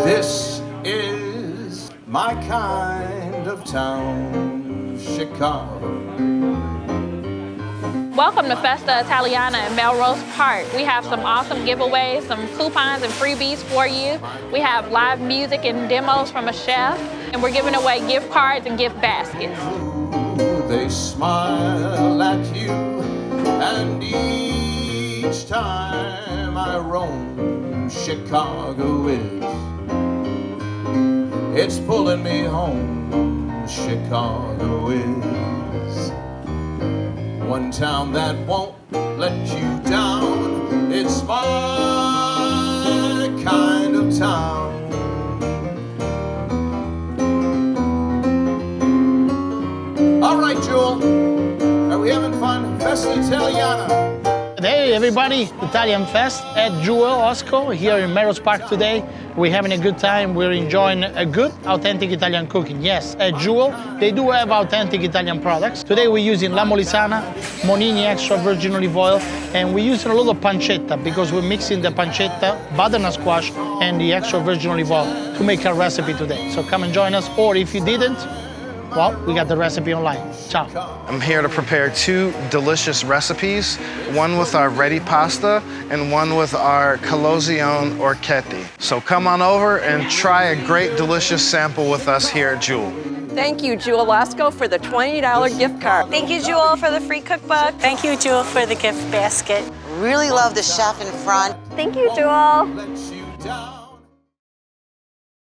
This is my kind of town, Chicago. Welcome to Festa Italiana in Melrose Park. We have some awesome giveaways, some coupons and freebies for you. We have live music and demos from a chef, and we're giving away gift cards and gift baskets. They smile at you, and each time I roam, Chicago it's pulling me home, Chicago is. One town that won't let you down, it's my kind of town. All right, Jewel, are we having fun? Festa Italiana. Hey everybody, Italian Fest at Jewel-Osco here in Melrose Park today. We're having a good time. We're enjoying a good, authentic Italian cooking. Yes, at Jewel, they do have authentic Italian products. Today we're using La Molisana, Monini extra virgin olive oil, and we're using a little pancetta because we're mixing the pancetta, butternut squash, and the extra virgin olive oil to make our recipe today. So come and join us, or if you didn't, well, we got the recipe online. Ciao. I'm here to prepare two delicious recipes, one with our ready pasta and one with our colazione orchetti. So come on over and try a great, delicious sample with us here at Jewel. Thank you, Jewel-Osco, for the $20 gift card. Thank you, Jewel, for the free cookbook. Thank you, Jewel, for the gift basket. Really love the chef in front. Thank you, Jewel.